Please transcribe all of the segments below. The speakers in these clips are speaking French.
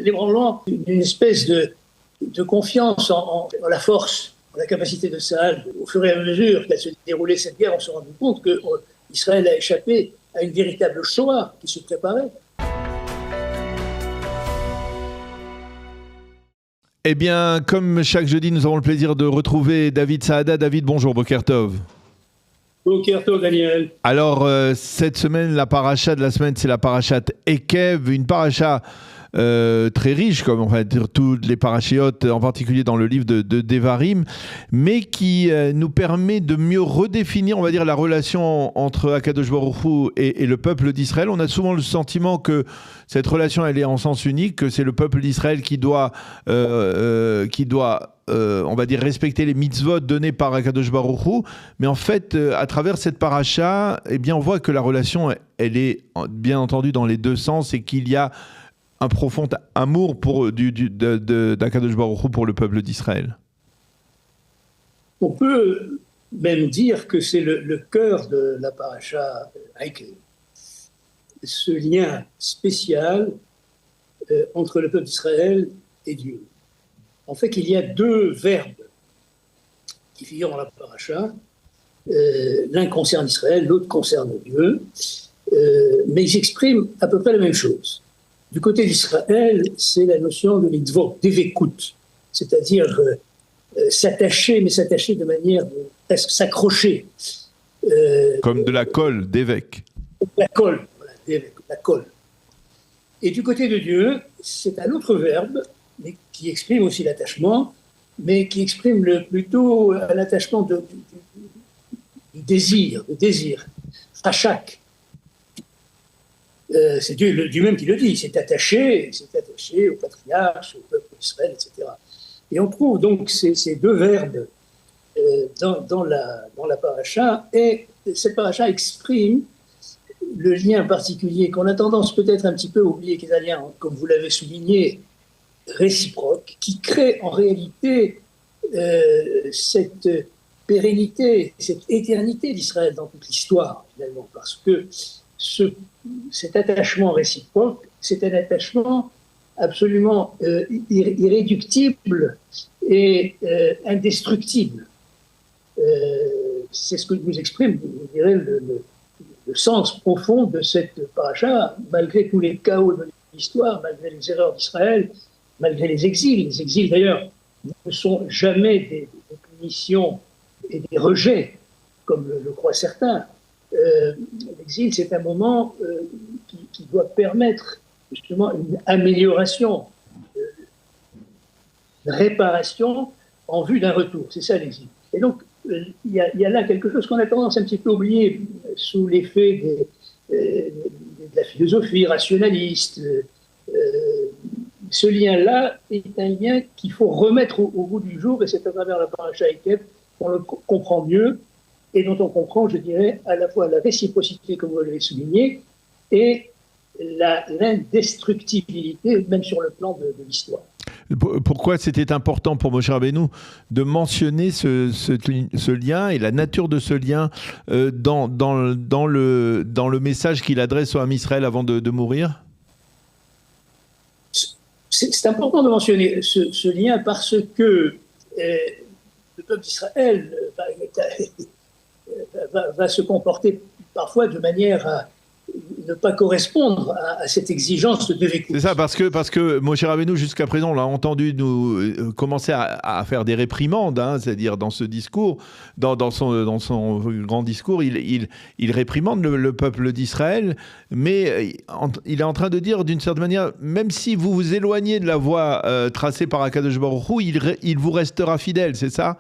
l'ébranlement d'une espèce de confiance en la force, en la capacité de Tsahal. Au fur et à mesure qu'elle se déroulait cette guerre, on se rendait compte qu'Israël a échappé à une véritable Shoah qui se préparait. Eh bien, comme chaque jeudi, nous avons le plaisir de retrouver David Saada. David, bonjour, Boker Tov. Boker Tov, Daniel. Alors, cette semaine, la paracha de la semaine, c'est la parachat Ekev, une paracha très riche, comme on va dire toutes les parachiotes, en particulier dans le livre de Devarim, mais qui nous permet de mieux redéfinir, on va dire, la relation entre Akadosh Baruch Hu et le peuple d'Israël. On a souvent le sentiment que cette relation, elle est en sens unique, que c'est le peuple d'Israël qui doit on va dire, respecter les mitzvot donnés par Akadosh Baruch Hu. Mais en fait, à travers cette paracha, eh bien, on voit que la relation, elle est bien entendu dans les deux sens et qu'il y a un profond amour d'Akadosh Baruch Hu pour le peuple d'Israël. On peut même dire que c'est le cœur de la paracha avec ce lien spécial entre le peuple d'Israël et Dieu. En fait, il y a deux verbes qui figurent dans la paracha. L'un concerne Israël, l'autre concerne Dieu, mais ils expriment à peu près la même chose. Du côté d'Israël, c'est la notion de mitzvot, d'évekout, c'est-à-dire s'attacher, mais s'attacher de manière presque s'accrocher. Comme de la colle d'évêque. La colle, voilà, d'évêque, la colle. Et du côté de Dieu, c'est un autre verbe, mais qui exprime aussi l'attachement, mais qui exprime plutôt l'attachement du désir, Rachak. C'est Dieu lui-même qui le dit, il s'est attaché au patriarche, au peuple d'Israël, etc. Et on trouve donc ces deux verbes dans la paracha, et cette paracha exprime le lien particulier qu'on a tendance peut-être un petit peu à oublier, qui est un lien, comme vous l'avez souligné, réciproque, qui crée en réalité cette pérennité, cette éternité d'Israël dans toute l'histoire, finalement, parce que cet attachement réciproque, c'est un attachement absolument irréductible et indestructible. C'est ce que nous exprime, je dirais, le sens profond de cette paracha, malgré tous les chaos de l'histoire, malgré les erreurs d'Israël, malgré les exils. Les exils, d'ailleurs, ne sont jamais des punitions et des rejets, comme le croient certains. L'exil, c'est un moment qui doit permettre justement une amélioration, une réparation en vue d'un retour. C'est ça l'exil. Et donc, il y a là quelque chose qu'on a tendance un petit peu à oublier sous l'effet de la philosophie rationaliste. Ce lien-là est un lien qu'il faut remettre au bout du jour, et c'est à travers la paracha Ekev qu'on le comprend mieux, et dont on comprend, je dirais, à la fois la réciprocité, comme vous l'avez souligné, et l'indestructibilité, même sur le plan de l'histoire. Pourquoi c'était important pour Moshe Rabbeinu de mentionner ce lien et la nature de ce lien dans le message qu'il adresse au Ham Israël avant de mourir ? C'est important de mentionner ce lien parce que le peuple d'Israël va se comporter parfois de manière à ne pas correspondre à cette exigence de vécu. C'est ça, parce que Moshe Rabbeinu, jusqu'à présent, on l'a entendu nous commencer à faire des réprimandes, c'est-à-dire dans ce discours, dans son grand discours, il réprimande le peuple d'Israël, mais il est en train de dire, d'une certaine manière, même si vous vous éloignez de la voie tracée par Akadosh Baruch Hu, il vous restera fidèle, c'est ça ?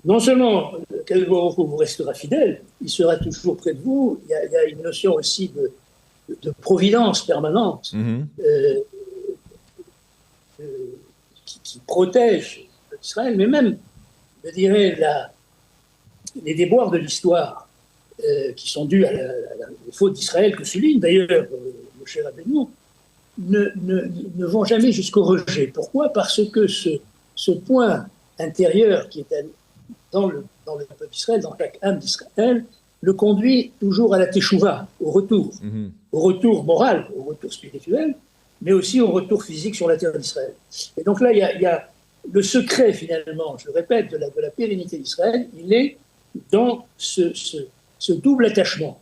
Non seulement Akadosh Baruch Hu vous restera fidèle, il sera toujours près de vous. Il y a une notion aussi de providence permanente qui protège Israël, mais même, je dirais, les déboires de l'histoire qui sont dus aux fautes d'Israël, que souligne d'ailleurs Moshe Rabbeinu, ne vont jamais jusqu'au rejet. Pourquoi ? Parce que ce point intérieur qui est dans le peuple d'Israël, dans chaque âme d'Israël, le conduit toujours à la teshuva, au retour moral, au retour spirituel, mais aussi au retour physique sur la terre d'Israël. Et donc là, il y a le secret, finalement, je le répète, de la pérennité d'Israël, il est dans ce double attachement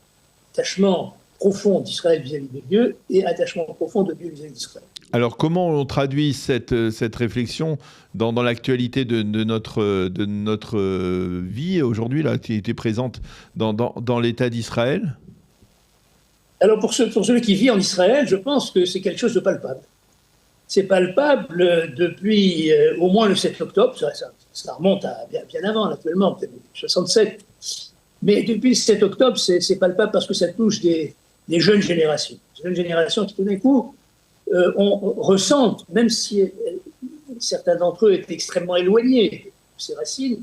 profond d'Israël vis-à-vis de Dieu et attachement profond de Dieu vis-à-vis d'Israël. Alors, comment on traduit cette réflexion dans l'actualité de notre vie aujourd'hui, là, qui était présente dans l'État d'Israël? Alors, pour celui qui vit en Israël, je pense que c'est quelque chose de palpable. C'est palpable depuis au moins le 7 octobre, ça remonte à bien avant, actuellement, peut-être 67. Mais depuis le 7 octobre, c'est palpable parce que ça touche des jeunes générations. Des jeunes générations qui, tout d'un coup, ressentent, même si certains d'entre eux étaient extrêmement éloignés de ces racines,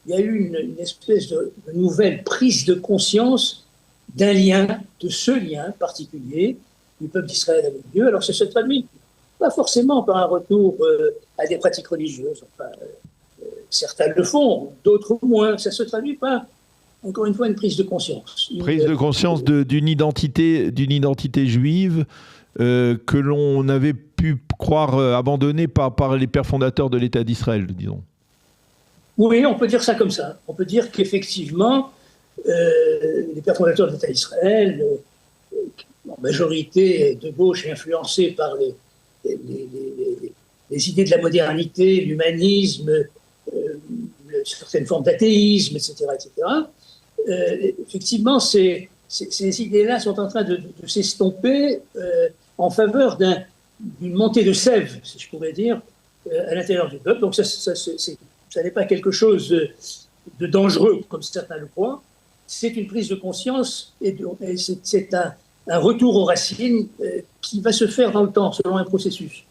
il y a eu une espèce de nouvelle prise de conscience d'un lien, de ce lien particulier du peuple d'Israël avec Dieu. Alors ça se traduit pas forcément par un retour à des pratiques religieuses. Enfin, certains le font, d'autres moins. Ça se traduit par, encore une fois, une prise de conscience. Prise de conscience d'une identité juive que l'on avait pu croire abandonnée par les pères fondateurs de l'État d'Israël, disons. Oui, on peut dire ça comme ça. On peut dire qu'effectivement, les pères fondateurs de l'État d'Israël, en majorité de gauche et influencés par les idées de la modernité, l'humanisme, certaines formes d'athéisme, etc., effectivement, ces idées-là sont en train de s'estomper en faveur d'une montée de sève, si je pourrais dire, à l'intérieur du peuple. Donc ça n'est pas quelque chose de dangereux, comme certains le croient. C'est une prise de conscience et c'est un retour aux racines qui va se faire dans le temps, selon un processus.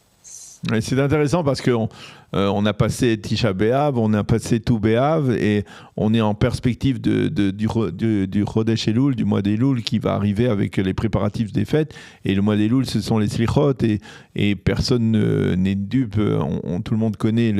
C'est intéressant parce qu'on a passé Tisha B'Av, on a passé Tou B'Av et on est en perspective du Chodesh Elul, du mois d'Elul qui va arriver avec les préparatifs des fêtes. Et le mois d'Elul, ce sont les Slichot et personne n'est dupe. Tout le monde connaît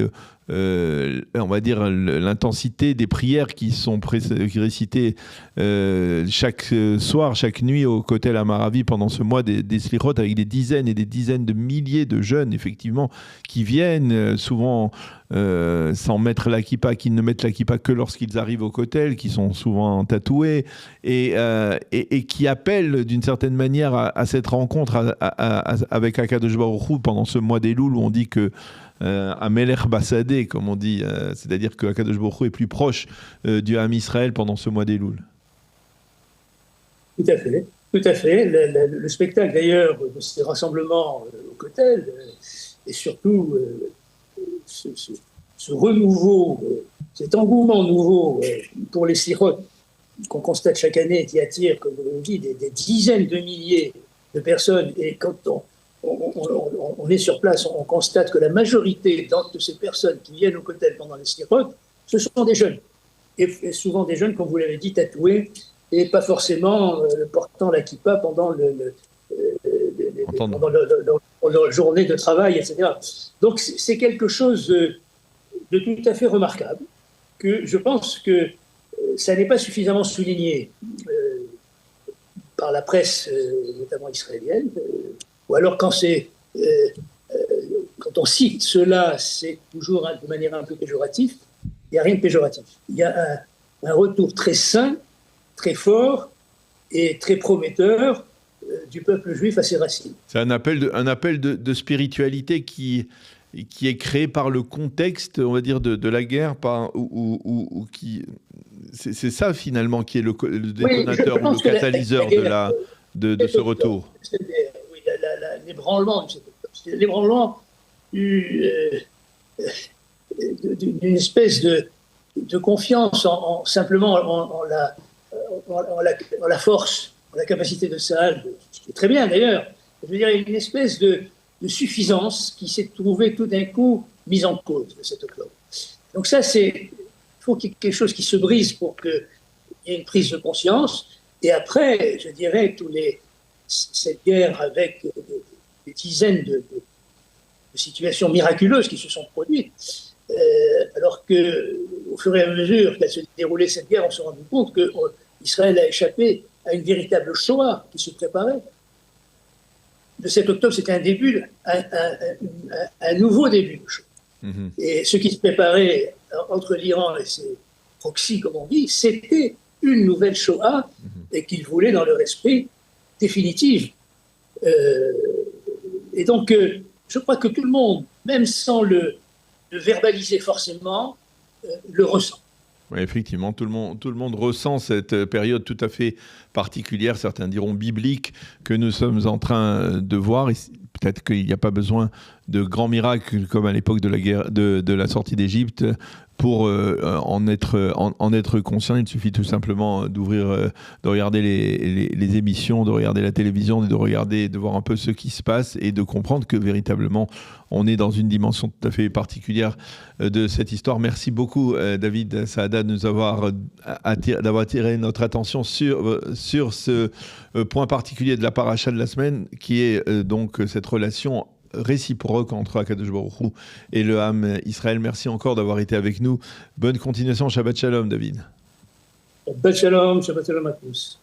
on va dire l'intensité des prières qui sont récitées chaque soir, chaque nuit au Kotel Amaravi pendant ce mois des Slichot, avec des dizaines et des dizaines de milliers de jeunes effectivement qui viennent souvent sans mettre la kippa, qui ne mettent la kippa que lorsqu'ils arrivent au Kotel, qui sont souvent tatoués et qui appellent d'une certaine manière à cette rencontre avec Akadosh Baruch Hu pendant ce mois d'Elul où on dit que Amelech Basadeh, comme on dit, c'est-à-dire que Akadosh Baruch Hu est plus proche du Ham Israël pendant ce mois d'Elul. Tout à fait, tout à fait. Le spectacle d'ailleurs de ces rassemblements au Kotel et surtout ce renouveau, cet engouement nouveau pour les Slichot qu'on constate chaque année, qui attire, comme vous l'avez dit, des dizaines de milliers de personnes. Et quand on est sur place, on constate que la majorité de ces personnes qui viennent au Kotel pendant les Slichot, ce sont des jeunes. Et souvent des jeunes, comme vous l'avez dit, tatoués, et pas forcément portant la kippa pendant leur journée de travail, etc. Donc c'est quelque chose de tout à fait remarquable, que je pense que ça n'est pas suffisamment souligné par la presse, notamment israélienne, ou alors quand on cite cela, c'est toujours de manière un peu péjorative. Il n'y a rien de péjoratif. Il y a un retour très sain, très fort et très prometteur du peuple juif à ses racines. C'est un appel de spiritualité qui est créé par le contexte, on va dire, de la guerre, c'est ça finalement qui est le détonateur ou le catalyseur de ce retour. Oui, l'ébranlement d'une espèce de confiance simplement en la force, en la capacité de Tsahal, ce qui est très bien d'ailleurs. Je veux dire, il y a une espèce de suffisance qui s'est trouvée tout d'un coup mise en cause le 7 octobre. Donc ça, il faut qu'il y ait quelque chose qui se brise pour qu'il y ait une prise de conscience. Et après, je dirais, cette guerre avec des dizaines de situations miraculeuses qui se sont produites, alors qu'au fur et à mesure qu'elle se déroulait cette guerre, on s'est rendu compte qu'Israël a échappé à une véritable Shoah qui se préparait. de 7 octobre, c'était un début, un nouveau début de Shoah. Et ce qui se préparait entre l'Iran et ses proxys, comme on dit, c'était une nouvelle Shoah et qu'ils voulaient dans leur esprit définitive. Et donc, je crois que tout le monde, même sans le verbaliser forcément, le ressent. Oui, effectivement, tout le monde ressent cette période tout à fait particulière, certains diront biblique, que nous sommes en train de voir. Et peut-être qu'il n'y a pas besoin de grands miracles comme à l'époque de la guerre, de la sortie d'Égypte pour en être conscient. Il suffit tout simplement de regarder les émissions, de regarder la télévision, de voir un peu ce qui se passe et de comprendre que véritablement on est dans une dimension tout à fait particulière de cette histoire. Merci beaucoup David Saada d'avoir attiré notre attention sur ce point particulier de la paracha de la semaine qui est donc cette relation réciproque entre Akadosh Baruch Hu et le Ham Israël. Merci encore d'avoir été avec nous. Bonne continuation. Shabbat Shalom, David. Shabbat Shalom à tous.